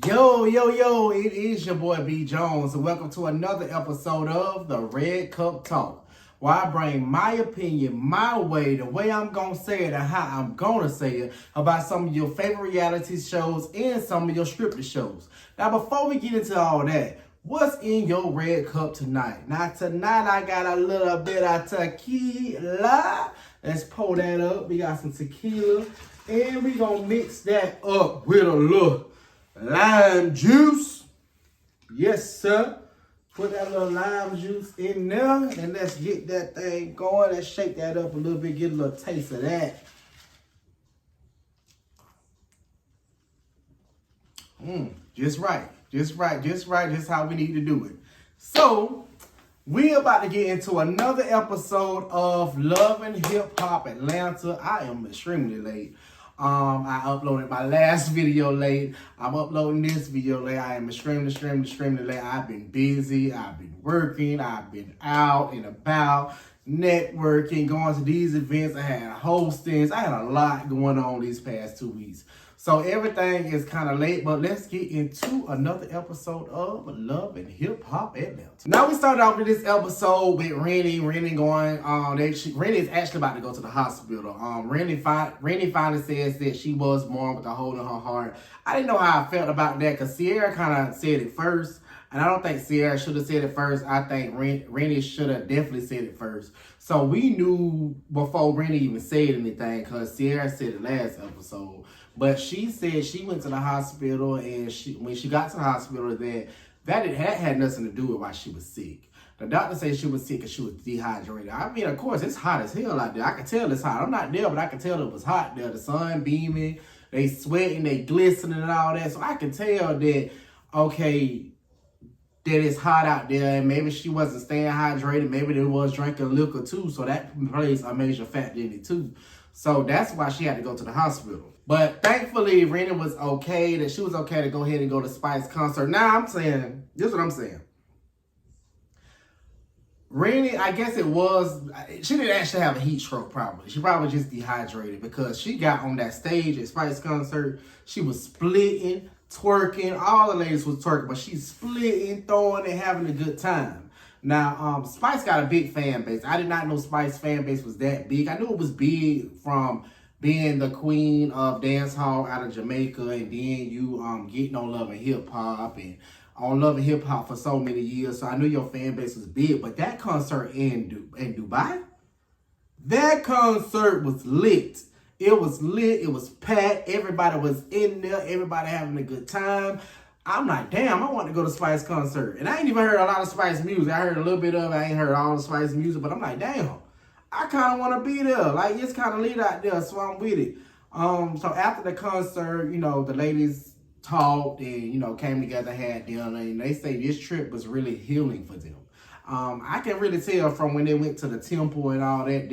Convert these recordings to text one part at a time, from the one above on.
Yo, it is your boy B Jones, and welcome to another episode of the Red Cup Talk, where I bring my opinion, my way, the way I'm gonna say it, and how I'm gonna say it about some of your favorite reality shows and some of your scripted shows. Now, before we get into all that, what's in your red cup tonight? Now, tonight I got a little bit of tequila. Let's pull that up. We got some tequila, and we gonna mix that up with a little lime juice. Yes, sir. Put that little lime juice in there and let's get that thing going. Let's shake that up a little bit, get a little taste of that. Just right. Just how we need to do it. So, we're about to get into another episode of Love and Hip Hop Atlanta. I am extremely late. I uploaded my last video late. I'm uploading this video late. I am extremely late. I've been busy. I've been working. I've been out and about, networking, going to these events. I had hostings. I had a lot going on these past 2 weeks. So everything is kind of late, but let's get into another episode of Love and Hip Hop Atlanta. Now we started off with this episode with Rennie going, Rennie is actually about to go to the hospital. Rennie finally says that she was born with a hole in her heart. I didn't know how I felt about that because Sierra kind of said it first. And I don't think Sierra should have said it first. I think Rennie should have definitely said it first. So we knew before Rennie even said anything because Sierra said it last episode. But she said she went to the hospital and when she got to the hospital that it had nothing to do with why she was sick. The doctor said she was sick because she was dehydrated. I mean, of course, it's hot as hell out there. I can tell it's hot. I'm not there, but I can tell it was hot there. The sun beaming, they sweating, they glistening and all that. So I can tell that, okay, that it's hot out there and maybe she wasn't staying hydrated. Maybe they was drinking liquor too. So that plays a major factor in it too. So that's why she had to go to the hospital. But thankfully, Rennie was okay, that she was okay to go ahead and go to Spice concert. Now I'm saying, this is what I'm saying. Rennie, I guess it was, she didn't actually have a heat stroke probably. She probably just dehydrated because she got on that stage at Spice concert. She was splitting, twerking, all the ladies was twerking, but she's splitting, throwing, and having a good time. Now, Spice got a big fan base. I did not know Spice fan base was that big. I knew it was big from being the queen of dance hall out of Jamaica, and then you getting on Love and Hip Hop and on Love and Hip Hop for so many years. So I knew your fan base was big. But that concert in Dubai, that concert was lit. It was lit. It was packed. Everybody was in there. Everybody having a good time. I'm like, damn, I want to go to Spice concert. And I ain't even heard a lot of Spice music. I heard a little bit of it. I ain't heard all the Spice music. But I'm like, damn, I kind of want to be there. Like, it's kind of lit out there, so I'm with it. So after the concert, the ladies talked and, came together, had dinner. And they say this trip was really healing for them. I can really tell from when they went to the temple and all that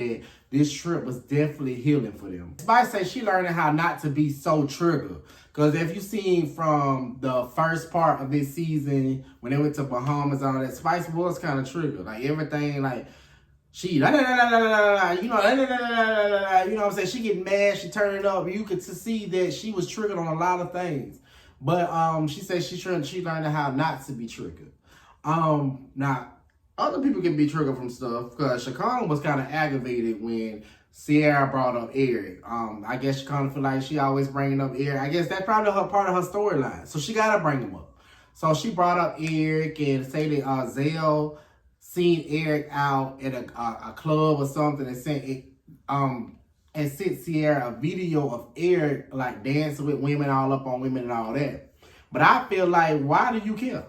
this trip was definitely healing for them. Spice said she learned how not to be so triggered. Because if you seen from the first part of this season, when they went to Bahamas and all that, Spice was kind of triggered. Like everything, like she, what I'm saying? She get mad, she turn it up. You could see that she was triggered on a lot of things. But she said she learned how not to be triggered. Now, other people can be triggered from stuff because Shaquan was kind of aggravated when Sierra brought up Eric. I guess Shaquan feel like she always bringing up Eric. I guess that's probably part of her storyline. So she got to bring him up. So she brought up Eric and say that Zell seen Eric out at a club or something and sent Sierra a video of Eric like dancing with women, all up on women and all that. But I feel like, why do you care?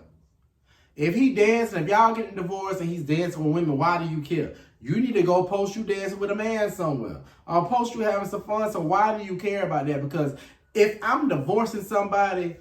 If he dancing, if y'all getting divorced and he's dancing with women, why do you care? You need to go post you dancing with a man somewhere. Or post you having some fun. So why do you care about that? Because if I'm divorcing somebody,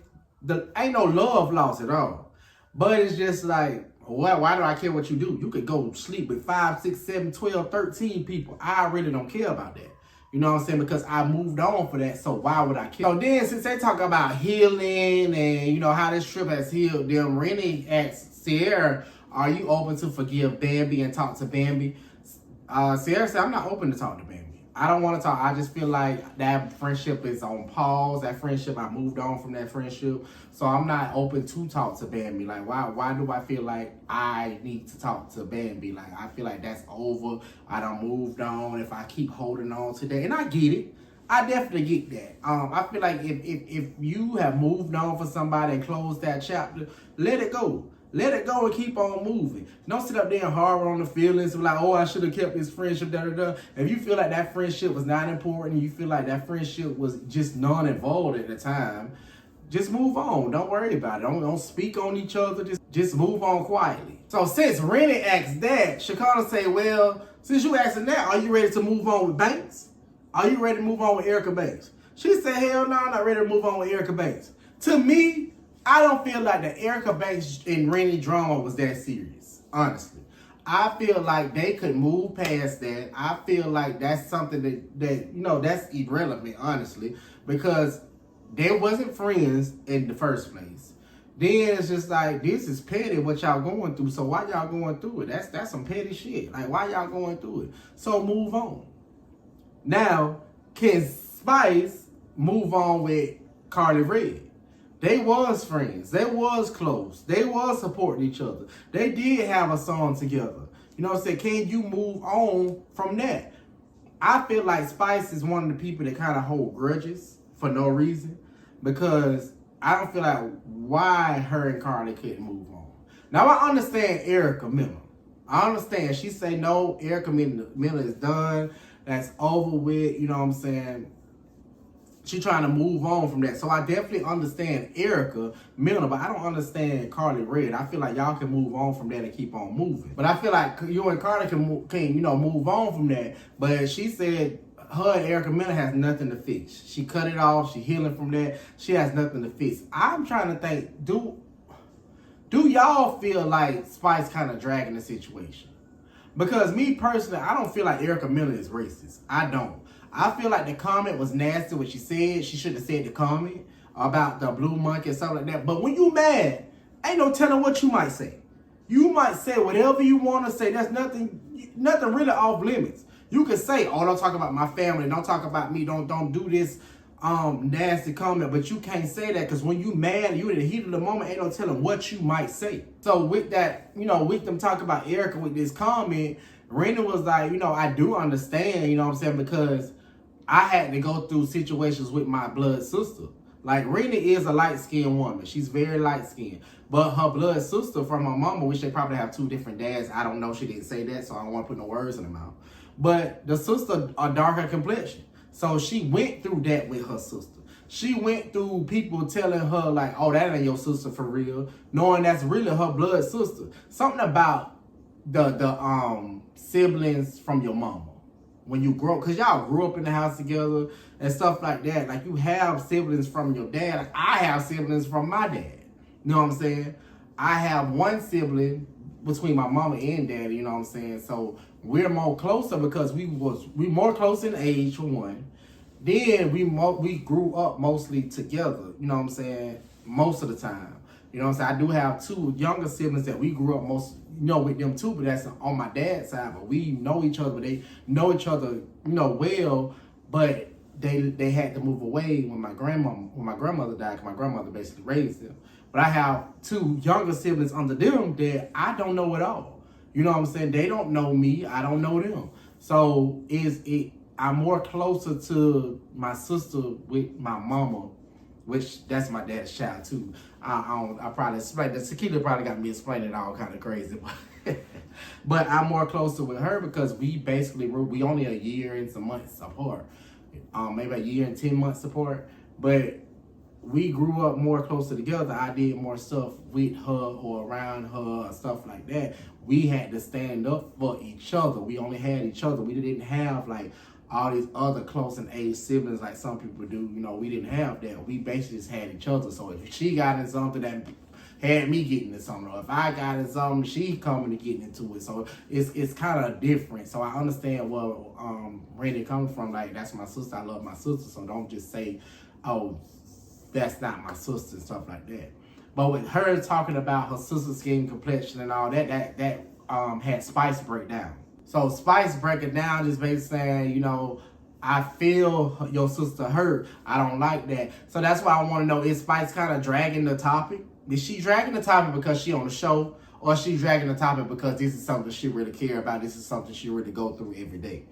ain't no love lost at all. But it's just like, why do I care what you do? You could go sleep with 5, 6, 7, 12, 13 people. I really don't care about that. You know what I'm saying? Because I moved on for that, so why would I care? So then, since they talk about healing and, how this trip has healed them, Rennie asked Sierra, are you open to forgive Bambi and talk to Bambi? Sierra said, I'm not open to talk to Bambi. I don't want to talk. I just feel like that friendship is on pause. That friendship, I moved on from that friendship. So I'm not open to talk to Bambi. Like, why do I feel like I need to talk to Bambi? Like, I feel like that's over. I done moved on. If I keep holding on to that, and I get it. I definitely get that. I feel like if you have moved on for somebody and closed that chapter, let it go. Let it go and keep on moving. Don't sit up there and harbor on the feelings of like, oh, I should have kept this friendship, da da da. If you feel like that friendship was not important, and you feel like that friendship was just non-involved at the time, just move on. Don't worry about it. Don't speak on each other. Just move on quietly. So since Rennie asked that, Shekinah say, well, since you asking that, are you ready to move on with Banks? Are you ready to move on with Erica Banks? She said, hell no, I'm not ready to move on with Erica Banks. To me, I don't feel like the Erica Banks and Rennie drama was that serious, honestly. I feel like they could move past that. I feel like that's something that that's irrelevant, honestly, because they wasn't friends in the first place. Then it's just like, this is petty what y'all going through, so why y'all going through it? That's some petty shit. Like, why y'all going through it? So move on. Now, can Spice move on with Carly Red? They was friends. They was close. They was supporting each other. They did have a song together. You know what I'm saying? Can you move on from that? I feel like Spice is one of the people that kind of hold grudges for no reason, because I don't feel like why her and Carly couldn't move on. Now, I understand Erica Miller. I understand. She say, no, Erica Miller is done. That's over with. You know what I'm saying? She trying to move on from that. So I definitely understand Erica Miller, but I don't understand Carly Red. I feel like y'all can move on from that and keep on moving. But I feel like you and Carly can move on from that. But she said her and Erica Miller has nothing to fix. She cut it off. She healing from that. She has nothing to fix. I'm trying to think, do y'all feel like Spice kind of dragging the situation? Because me personally, I don't feel like Erica Miller is racist. I don't. I feel like the comment was nasty what she said. She shouldn't have said the comment about the blue monkey and stuff like that. But when you mad, ain't no telling what you might say. You might say whatever you want to say. There's nothing really off limits. You can say, oh, don't talk about my family. Don't talk about me. Don't do this nasty comment. But you can't say that, because when you mad, you in the heat of the moment, ain't no telling what you might say. So with that, with them talking about Erica with this comment, Rennie was like, I do understand, what I'm saying, because I had to go through situations with my blood sister. Like, Rennie is a light-skinned woman. She's very light-skinned. But her blood sister from her mama, which they probably have two different dads. I don't know. She didn't say that, so I don't want to put no words in her mouth. But the sister, a darker complexion. So she went through that with her sister. She went through people telling her, like, oh, that ain't your sister for real. Knowing that's really her blood sister. Something about the siblings from your mama. When you grow, because y'all grew up in the house together and stuff like that. Like, you have siblings from your dad. Like, I have siblings from my dad. You know what I'm saying? I have one sibling between my mama and daddy, you know what I'm saying? So we're more closer because we more close in age, for one. Then we grew up mostly together, you know what I'm saying? Most of the time. You know what I'm saying? I do have two younger siblings that we grew up with them too, but that's on my dad's side. But we know each other, but they know each other, well, but they had to move away when my grandmother died, because my grandmother basically raised them. But I have two younger siblings under them that I don't know at all. You know what I'm saying? They don't know me, I don't know them. So I'm more closer to my sister with my mama, which that's my dad's child too. I probably explained that. Tequila probably got me explaining it all kind of crazy, but I'm more closer with her because we only a year and some months apart, maybe a year and 10 months apart. But we grew up more closer together. I did more stuff with her or around her or stuff like that. We had to stand up for each other. We only had each other. We didn't have like all these other close in age siblings like some people do. We didn't have that. We basically just had each other. So if she got in something, that had me getting into something, or if I got in something, she coming to getting into it. So it's kind of different. So I understand where Randy comes from. Like, that's my sister. I love my sister. So don't just say, oh, that's not my sister and stuff like that. But with her talking about her sister's skin complexion and all that had Spice break down. So Spice breaking down, just basically saying, I feel your sister hurt. I don't like that. So that's why I want to know, is Spice kind of dragging the topic? Is she dragging the topic because she on the show? Or is she dragging the topic because this is something she really care about? This is something she really go through every day.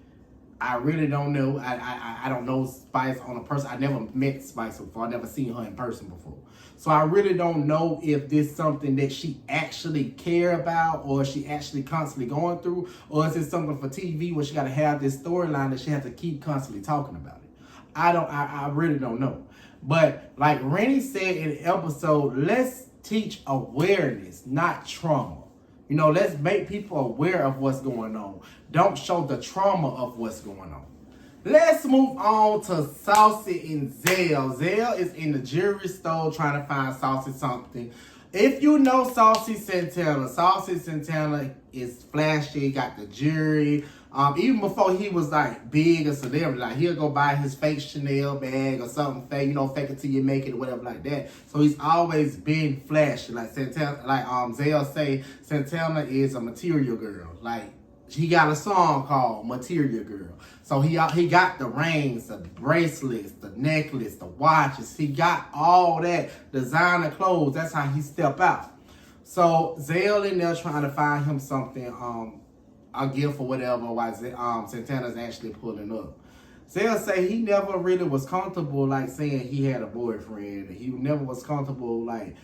I really don't know. I don't know Spice on a person. I never met Spice before. I never seen her in person before. So I really don't know if this is something that she actually care about, or she actually constantly going through, or is it something for TV where she got to have this storyline that she has to keep constantly talking about it. I really don't know. But like Rennie said in the episode, let's teach awareness, not trauma. You know, let's make people aware of what's going on. Don't show the trauma of what's going on. Let's move on to Saucy and Zell. Zell is in the jewelry store trying to find Saucy something. If you know Saucy Santana is flashy, got the jewelry. Even before he was like big a celebrity, like he'll go buy his fake Chanel bag or something fake, you know, fake it till you make it or whatever like that. So he's always been flashy. Like Santana, like Zell say, Santana is a material girl. Like he got a song called Material Girl. So he got the rings, the bracelets, the necklace, the watches. He got all that designer clothes. That's how he step out. So Zell in there trying to find him something, a gift or whatever, while Santana's actually pulling up. Zell say he never really was comfortable like saying he had a boyfriend. He never was comfortable like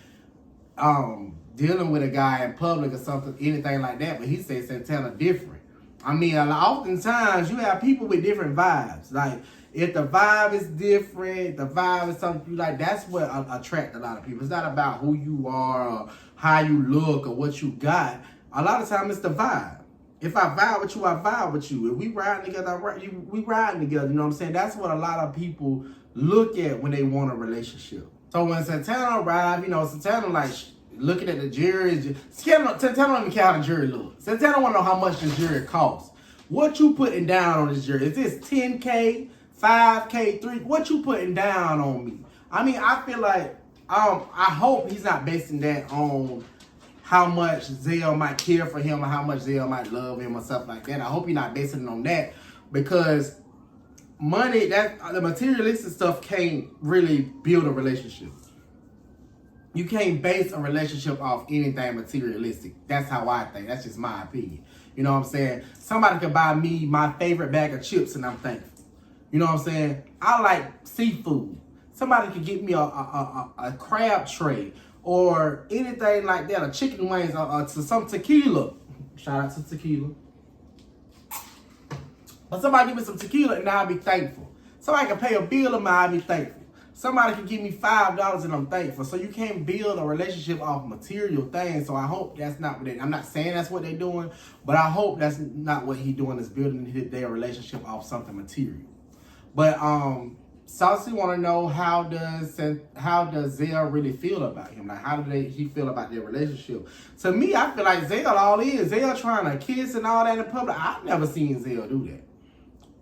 dealing with a guy in public or something, anything like that. But he said Santana different. I mean, oftentimes you have people with different vibes. Like if the vibe is different, the vibe is something you like, that's what attract a lot of people. It's not about who you are or how you look or what you got. A lot of times it's the vibe. If I vibe with you, I vibe with you. If we riding together, we riding together. You know what I'm saying? That's what a lot of people look at when they want a relationship. So when Santana arrived, you know, Santana like looking at the jury. Santana don't even care how the jury looks. Santana want to know how much the jury costs. What you putting down on this jury? Is this 10K, 5K, 3? What you putting down on me? I mean, I feel like I hope he's not basing that on how much Zell might care for him or how much Zell might love him or stuff like that. I hope he's not basing it on that, because money, that the materialistic stuff can't really build a relationship. You can't base a relationship off anything materialistic. That's how I think. That's just my opinion. You know what I'm saying? Somebody can buy me my favorite bag of chips and I'm thankful. You know what I'm saying? I like seafood. Somebody can get me a crab tray or anything like that, or chicken wings, or some tequila. Shout out to tequila. But somebody give me some tequila and I'll be thankful. Somebody can pay a bill of mine, I'll be thankful. Somebody can give me $5 and I'm thankful. So you can't build a relationship off material things. So I hope that's not what I'm not saying that's what they're doing, but I hope that's not what he's doing, is building their relationship off something material. But Saucy want to know, how does Zell really feel about him? Like, how he feel about their relationship? To me, I feel like Zell all is. Zell trying to kiss and all that in public. I've never seen Zell do that.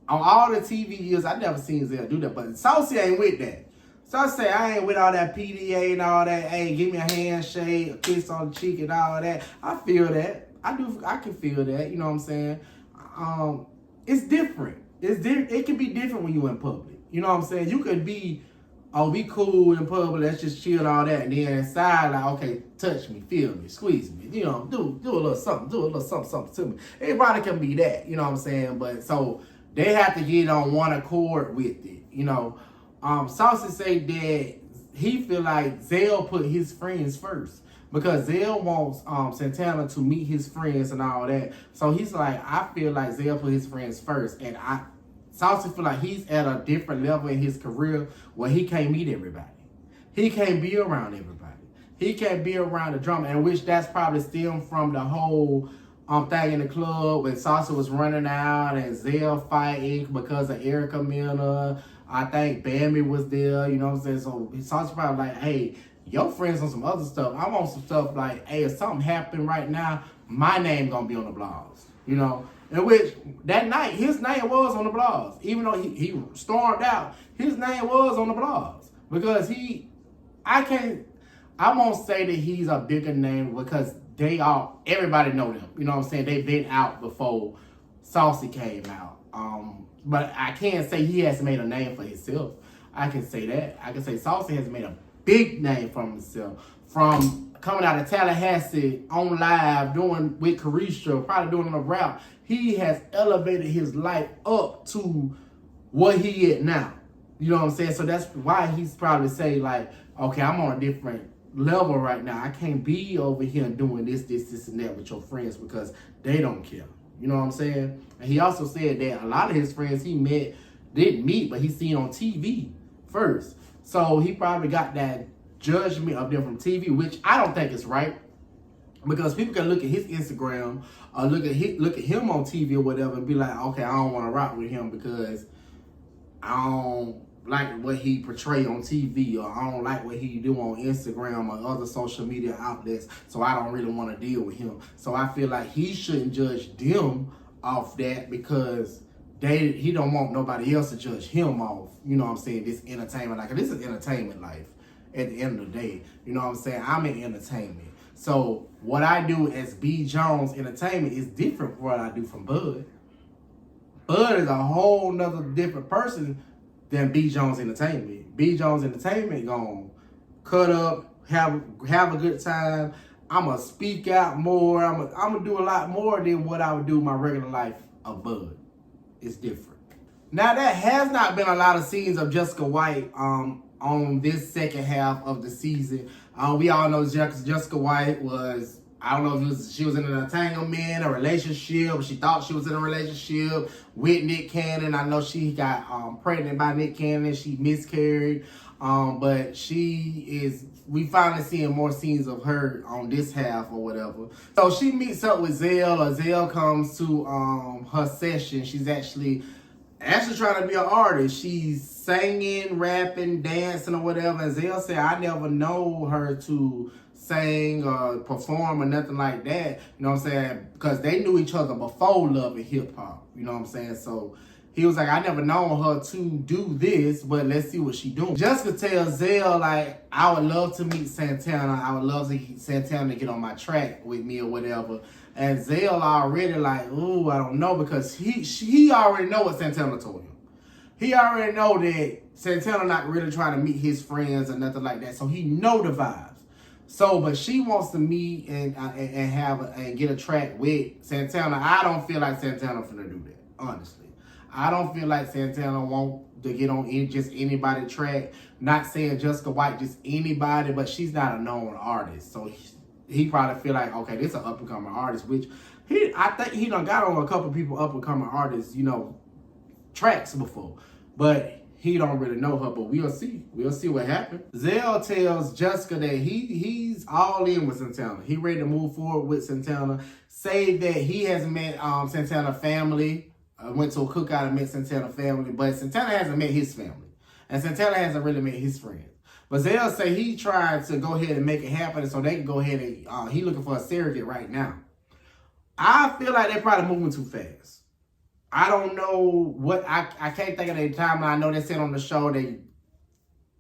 On all the TV years, I never seen Zell do that. But Saucy ain't with that. Saucy say, I ain't with all that PDA and all that. Hey, give me a handshake, a kiss on the cheek and all that. I feel that. I can feel that. You know what I'm saying? It's different. It can be different when you in public. You know what I'm saying? You could be, be cool in public, let's just chill and all that. And then inside, like, okay, touch me, feel me, squeeze me. You know, do a little something, something to me. Everybody can be that, you know what I'm saying? But so they have to get on one accord with it, you know. Saucy say that he feel like Zell put his friends first, because Zell wants Santana to meet his friends and all that. So he's like, I feel like Zell put his friends first, and Saucy feel like he's at a different level in his career where he can't meet everybody. He can't be around everybody. He can't be around the drama, and which that's probably stemmed from the whole thing in the club when Saucy was running out and Zell fighting because of Erica Mena. I think Bambi was there, you know what I'm saying? So Saucy probably like, hey, your friends on some other stuff. I want some stuff like, hey, if something happened right now, my name gonna be on the blogs, you know? In which, that night, his name was on the blogs. Even though he stormed out, his name was on the blogs. Because I won't say that he's a bigger name, because everybody know them. You know what I'm saying? They've been out before Saucy came out. But I can't say he has made a name for himself. I can say that. I can say Saucy has made a big name for himself. From coming out of Tallahassee on live, doing with Carisha, probably doing on a rap, he has elevated his life up to what he is now. You know what I'm saying? So that's why he's probably say like, okay, I'm on a different level right now. I can't be over here doing this, and that with your friends because they don't care. You know what I'm saying? And he also said that a lot of his friends he didn't meet, but he seen on TV first. So he probably got that judgment of them from TV, which I don't think is right. Because people can look at his Instagram or look at him on TV or whatever and be like, okay, I don't want to rock with him because I don't like what he portray on TV, or I don't like what he do on Instagram or other social media outlets, so I don't really want to deal with him. So I feel like he shouldn't judge them off that because he don't want nobody else to judge him off, you know what I'm saying, this entertainment. Like, this is entertainment life at the end of the day. You know what I'm saying? I'm in entertainment. So what I do as B. Jones Entertainment is different from what I do from Bud. Bud is a whole nother different person than B. Jones Entertainment. B. Jones Entertainment gonna cut up, have a good time. I'ma speak out more. I'ma do a lot more than what I would do in my regular life of Bud. It's different. Now, there has not been a lot of scenes of Jessica White on this second half of the season. We all know Jessica White was, I don't know if she was in an entanglement, a relationship. She thought she was in a relationship with Nick Cannon. I know she got pregnant by Nick Cannon. She miscarried. But we finally seeing more scenes of her on this half or whatever. So she meets up with Zell, or Zell comes to her session. She's actually trying to be an artist. She's singing, rapping, dancing or whatever. And Zell said, I never know her to sing or perform or nothing like that. You know what I'm saying? Because they knew each other before Love and Hip Hop. You know what I'm saying? So he was like, I never known her to do this, but let's see what she doing. Jessica tells Zell, like, I would love to meet Santana. I would love to get Santana to get on my track with me or whatever. And Zell already like, ooh, I don't know, because he already know what Santana told him. He already know that Santana not really trying to meet his friends or nothing like that. So he know the vibes. So, but she wants to meet and get a track with Santana. I don't feel like Santana finna do that, honestly. I don't feel like Santana want to get on just anybody track. Not saying Jessica White, just anybody, but she's not a known artist. So he probably feel like, okay, this is an up-and-coming artist, which I think he done got on a couple people up-and-coming artists, tracks before. But he don't really know her, but we'll see. We'll see what happens. Zell tells Jessica that he's all in with Santana. He ready to move forward with Santana. Say that he has met Santana family. Went to a cookout and met Santana family, but Santana hasn't met his family. And Santana hasn't really met his friends. But Zell say he tried to go ahead and make it happen so they can go ahead and, he looking for a surrogate right now. I feel like they're probably moving too fast. I don't know what, I can't think of the time. I know they said on the show they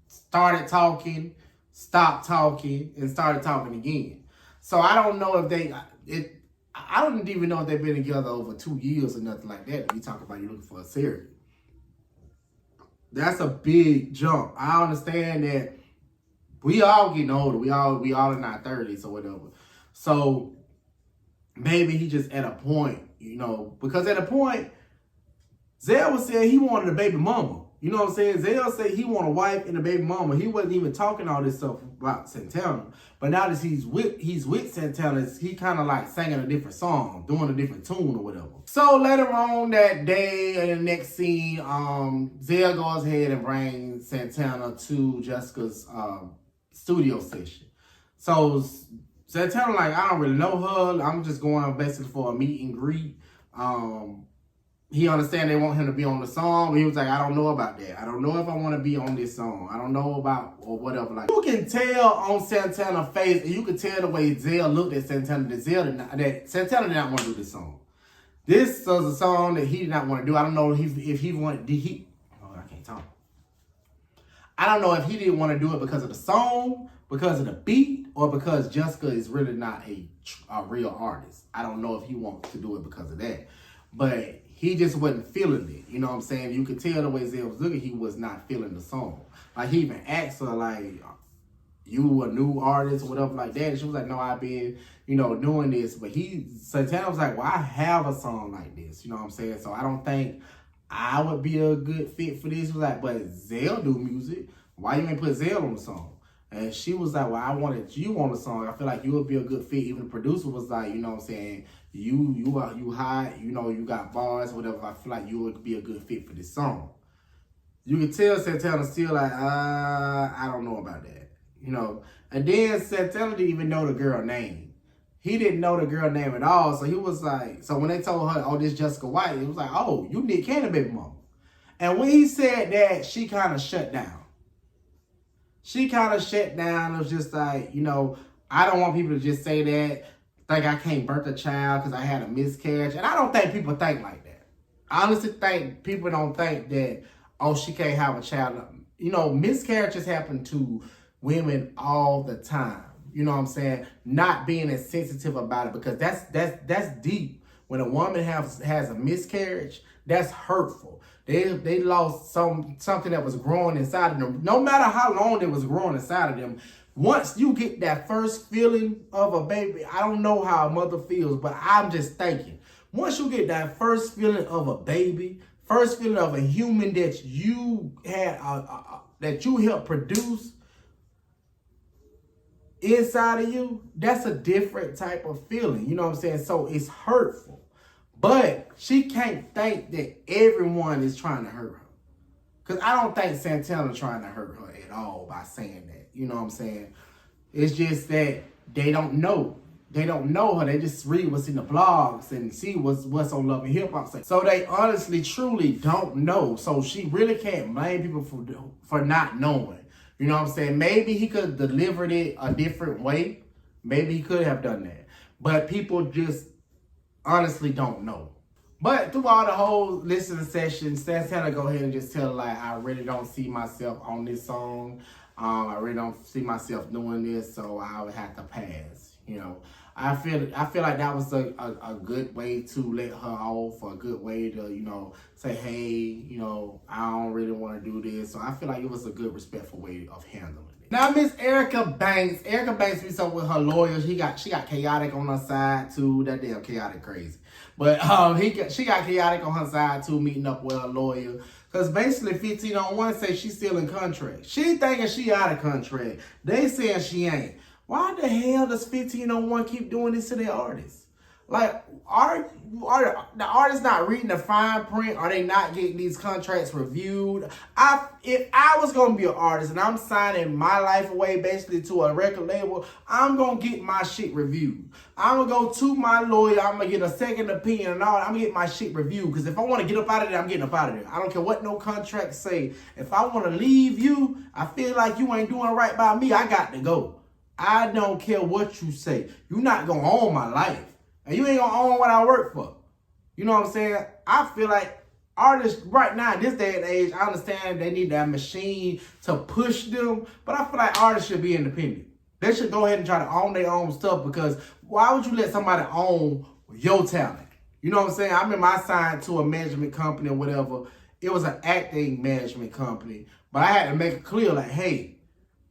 started talking, stopped talking, and started talking again. So I don't know if I don't even know if they've been together over 2 years or nothing like that. If you talk about you looking for a surrogate. That's a big jump. I understand that we all getting older. We all in our 30s or whatever. So maybe he just at a point, because at a point, Zell was saying he wanted a baby mama. You know what I'm saying? Zell said he want a wife and a baby mama. He wasn't even talking all this stuff about Santana. But now that he's with Santana, he kind of like singing a different song, doing a different tune or whatever. So later on that day, in the next scene, Zell goes ahead and brings Santana to Jessica's studio session. So Santana like, I don't really know her. I'm just going basically for a meet and greet. He understand they want him to be on the song, but he was like, I don't know about that. I don't know if I want to be on this song. I don't know about, or whatever. Like, you can tell on Santana's face, and you can tell the way Zell looked at Santana, that Santana did not want to do this song. This was a song that he did not want to do. I don't know if he wanted, I can't talk. I don't know if he didn't want to do it because of the song, because of the beat, or because Jessica is really not a real artist. I don't know if he wants to do it because of that. But he just wasn't feeling it. You know what I'm saying? You could tell the way Zell was looking, he was not feeling the song. Like, he even asked her, like, you a new artist or whatever like that. And she was like, no, I've been, doing this. But Santana was like, well, I have a song like this. You know what I'm saying? So I don't think I would be a good fit for this. He was like, but Zell do music. Why you ain't put Zell on the song? And she was like, well, I wanted you on the song. I feel like you would be a good fit. Even the producer was like, you know what I'm saying? You hot, you got bars, whatever. I feel like you would be a good fit for this song. You can tell Santana still like, I don't know about that. And then Santana didn't even know the girl name. He didn't know the girl name at all. So he was like, so when they told her, oh, this Jessica White, it was like, oh, you Nick Cannon baby mama. And when he said that, she kind of shut down. She kind of shut down. It was just like, I don't want people to just say that, think I can't birth a child because I had a miscarriage. And I don't think people think like that. I honestly think people don't think that, oh, she can't have a child. Miscarriages happen to women all the time. You know what I'm saying? Not being as sensitive about it, because that's deep. When a woman has a miscarriage, that's hurtful. They lost something that was growing inside of them. No matter how long it was growing inside of them, once you get that first feeling of a baby, I don't know how a mother feels, but I'm just thinking, once you get that first feeling of a baby, first feeling of a human that you had, that you helped produce inside of you, that's a different type of feeling. You know what I'm saying? So it's hurtful. But she can't think that everyone is trying to hurt her. Because I don't think Santana trying to hurt her at all by saying that. You know what I'm saying? It's just that they don't know. They don't know her. They just read what's in the blogs and see what's on Love and Hip Hop. So they honestly, truly don't know. So she really can't blame people for not knowing. You know what I'm saying? Maybe he could have delivered it a different way. Maybe he could have done that. But people just honestly don't know. But through all the whole listening session, Santana go ahead and just tell her, like, I really don't see myself on this song. I really don't see myself doing this, so I would have to pass. I feel like that was a good way to let her off, a good way to, say, hey, I don't really want to do this. So I feel like it was a good, respectful way of handling it. Now, Miss Erica Banks be so with her lawyer. She got chaotic on her side too. That damn chaotic crazy. But she got chaotic on her side too, meeting up with her lawyer. Because basically 1501 say she's still in contract. She thinking she out of contract. They saying she ain't. Why the hell does 1501 keep doing this to their artists? Like, are the artists not reading the fine print? Are they not getting these contracts reviewed? If I was going to be an artist and I'm signing my life away basically to a record label, I'm going to get my shit reviewed. I'm going to go to my lawyer. I'm going to get a second opinion and all. I'm going to get my shit reviewed. Because if I want to get up out of there, I'm getting up out of there. I don't care what no contracts say. If I want to leave you, I feel like you ain't doing right by me, I got to go. I don't care what you say. You're not going to own my life. And you ain't going to own what I work for. You know what I'm saying? I feel like artists right now, in this day and age, I understand they need that machine to push them. But I feel like artists should be independent. They should go ahead and try to own their own stuff, because why would you let somebody own your talent? You know what I'm saying? I remember I signed to a management company or whatever. It was an acting management company. But I had to make it clear, like, hey,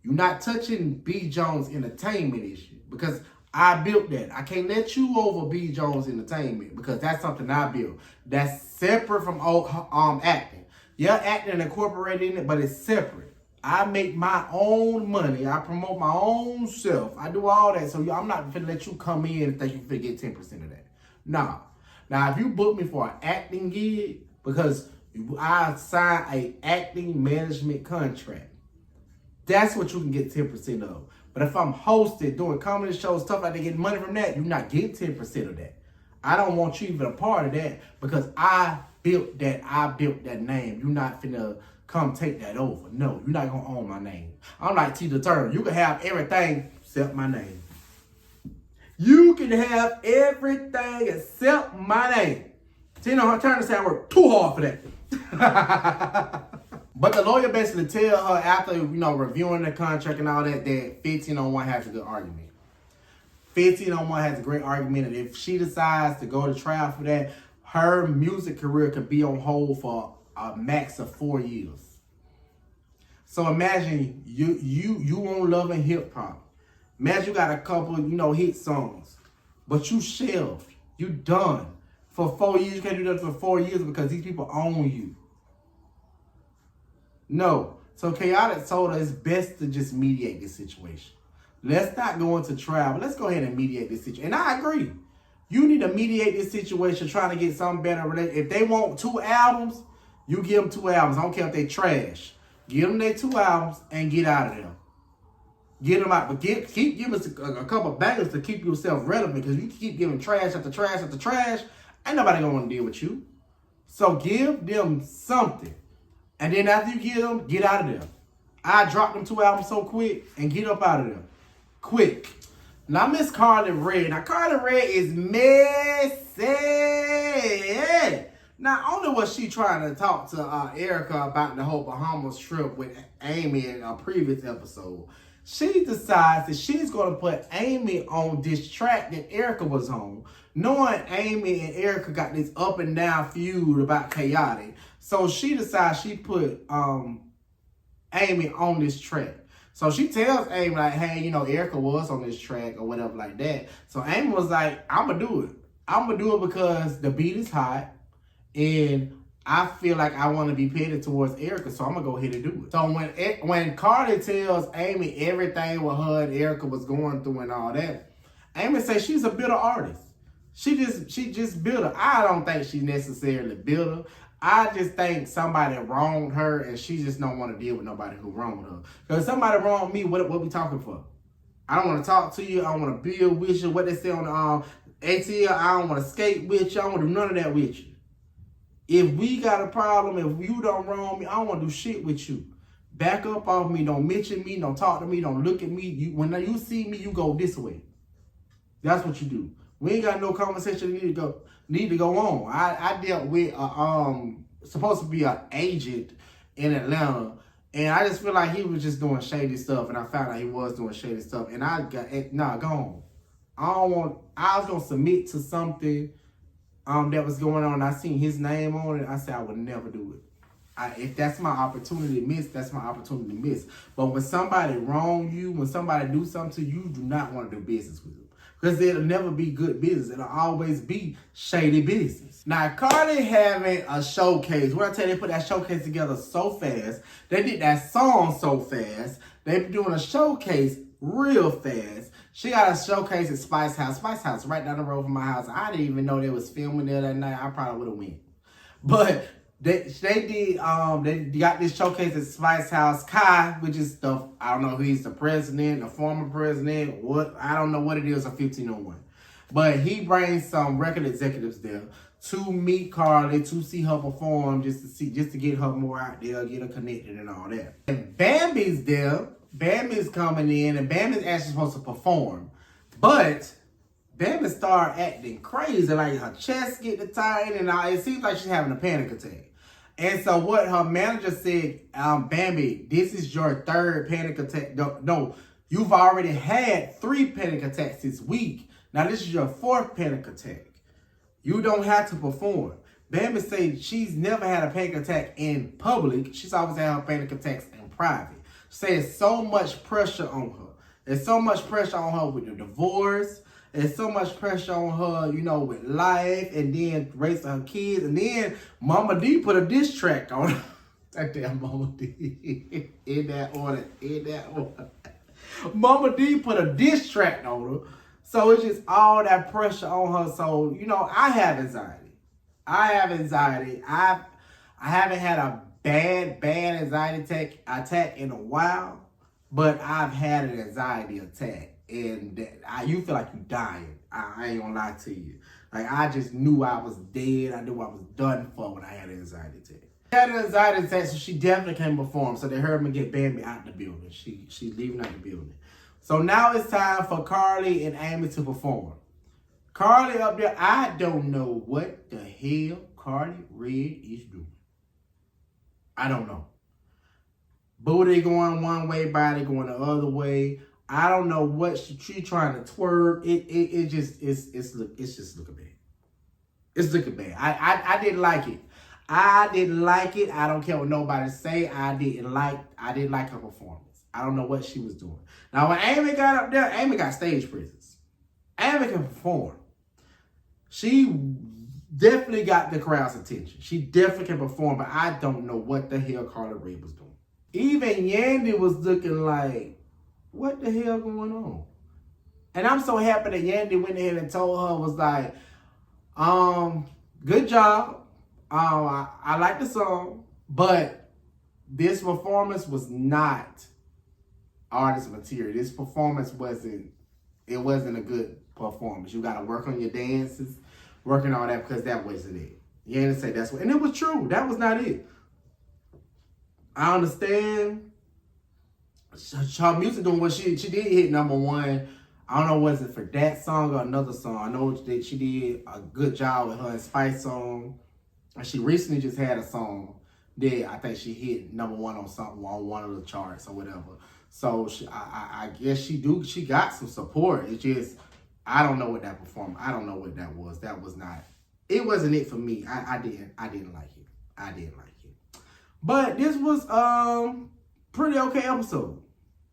you're not touching B. Jones Entertainment issue, because I built that. I can't let you over B. Jones Entertainment, because that's something I built. That's separate from acting. Yeah, acting incorporated in it, but it's separate. I make my own money. I promote my own self. I do all that. So I'm not going to let you come in and think you can get 10% of that. Nah. Now, if you book me for an acting gig, because I signed an acting management contract, that's what you can get 10% of. But if I'm hosted, doing comedy shows, stuff like that, getting money from that, you're not getting 10% of that. I don't want you even a part of that, because I built that. I built that name. You're not finna come take that over. No, you're not gonna own my name. I'm like Tina Turner. You can have everything except my name. You can have everything except my name. Tina Turner said I worked too hard for that. But the lawyer basically tell her after, reviewing the contract and all that 1501 has a good argument. 1501 has a great argument, and if she decides to go to trial for that, her music career could be on hold for a max of 4 years. So imagine you on Love and Hip Hop. Imagine you got a couple, hit songs, but you shelved. You done. For 4 years, you can't do that for 4 years because these people own you. No. So Chaotic told her it's best to just mediate this situation. Let's not go into trial. Let's go ahead and mediate this situation. And I agree. You need to mediate this situation, trying to get something better. If they want 2 albums, you give them 2 albums. I don't care if they trash. Give them their 2 albums and get out of there. Get them out. But keep giving us a couple bangers to keep yourself relevant, because you keep giving trash after trash after trash, ain't nobody going to want to deal with you. So give them something. And then after you give them, get out of there. I dropped them 2 albums so quick and get up out of there. Quick. Now, Miss Carly Red. Now, Carly Red is messy. Not only was she trying to talk to Erica about the whole Bahamas trip with Amy in a previous episode, she decides that she's going to put Amy on this track that Erica was on, knowing Amy and Erica got this up and down feud about Chaotic. So she decides she put Amy on this track. So she tells Amy, like, hey, Erica was on this track or whatever like that. So Amy was like, I'm going to do it. I'm going to do it because the beat is hot and I feel like I want to be pitted towards Erica, so I'm going to go ahead and do it. So when Carly tells Amy everything what her and Erica was going through and all that, Amy says she's a bitter artist. She just bitter. I don't think she's necessarily bitter. I just think somebody wronged her and she just don't want to deal with nobody who wronged her. Because somebody wronged me, what we talking for? I don't want to talk to you. I don't want to build with you. What they say on ATL, I don't want to skate with you. I don't want to do none of that with you. If we got a problem, if you don't wrong me, I don't want to do shit with you. Back up off me. Don't mention me. Don't talk to me. Don't look at me. When you see me, you go this way. That's what you do. We ain't got no conversation need to go on. I dealt with supposed to be an agent in Atlanta, and I just feel like he was just doing shady stuff, and I found out he was doing shady stuff, and I got go on. I was gonna submit to something that was going on. I seen his name on it. I said I would never do it. If that's my opportunity to miss, that's my opportunity to miss. But when somebody wrong you, when somebody do something to you, you do not want to do business with them. Because it'll never be good business. It'll always be shady business. Now, Carly having a showcase. When I tell you, they put that showcase together so fast. They did that song so fast. They doing a showcase real fast. She got a showcase at Spice House. Spice House right down the road from my house. I didn't even know they was filming there that night. I probably would have went. But they got this showcase at Spice House. Kai, which is I don't know if he's the president, the former president, I don't know what it is, a 1501. But he brings some record executives there to meet Carly, to see her perform, just to get her more out there, get her connected and all that. And Bambi's there. Bambi's coming in, and Bambi's actually supposed to perform. But Bambi started acting crazy, like her chest get to tight, and it seems like she's having a panic attack. And so what her manager said, Bambi, this is your 3rd panic attack. No, you've already had 3 panic attacks this week. Now this is your 4th panic attack. You don't have to perform. Bambi said she's never had a panic attack in public. She's always had her panic attacks in private. She said it's so much pressure on her. There's so much pressure on her with the divorce. There's so much pressure on her, with life, and then raising her kids. And then Mama D put a diss track on her. That damn Mama D. In that order. Mama D put a diss track on her. So it's just all that pressure on her. So, I have anxiety. I haven't had a bad anxiety attack in a while, but I've had an anxiety attack. And you feel like you're dying. I ain't gonna lie to you. Like, I just knew I was dead. I knew I was done for when I had an anxiety attack. I had an anxiety attack, so she definitely can't perform. So they heard me get Bambi out the building. She's leaving out the building. So now it's time for Carly and Amy to perform. Carly up there, I don't know what the hell Carly Red is doing. I don't know. Booty going one way, body going the other way. I don't know what she trying to twerk. It's just looking bad. It's looking bad. I didn't like it. I didn't like it. I don't care what nobody say. I didn't like her performance. I don't know what she was doing. Now when Amy got up there, Amy got stage presence. Amy can perform. She definitely got the crowd's attention. She definitely can perform, but I don't know what the hell Carly Rae was doing. Even Yandy was looking like, what the hell going on? And I'm so happy that Yandy went ahead and told her, was like, good job. I like the song, but this performance was not artist material. This performance wasn't a good performance. You got to work on your dances, working on that, because that wasn't it. Yandy said that's what, and it was true. That was not it. I understand her music doing what she did hit #1. I don't know, was it for that song or another song? I know that she did a good job with her and Spice song. And she recently just had a song that I think she hit #1 on something, on one of the charts or whatever. So I guess she got some support. It's just, I don't know what that performance, I don't know what that was. That was not, it wasn't it for me. I didn't like it. I didn't like it. But this was pretty okay episode.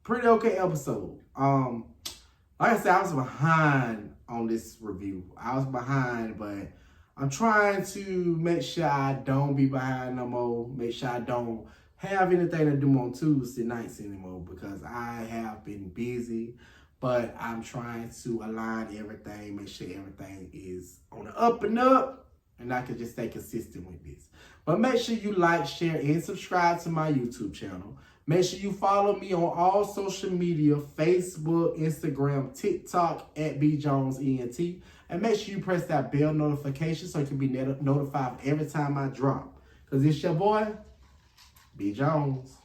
Pretty okay episode. Like I said, I was behind on this review. I was behind, but I'm trying to make sure I don't be behind no more. Make sure I don't have anything to do on Tuesday nights anymore, because I have been busy. But I'm trying to align everything, make sure everything is on the up and up, and I can just stay consistent with this. But make sure you like, share, and subscribe to my YouTube channel. Make sure you follow me on all social media, Facebook, Instagram, TikTok, @BJonesENT. And make sure you press that bell notification so you can be notified every time I drop. Because it's your boy, B Jones.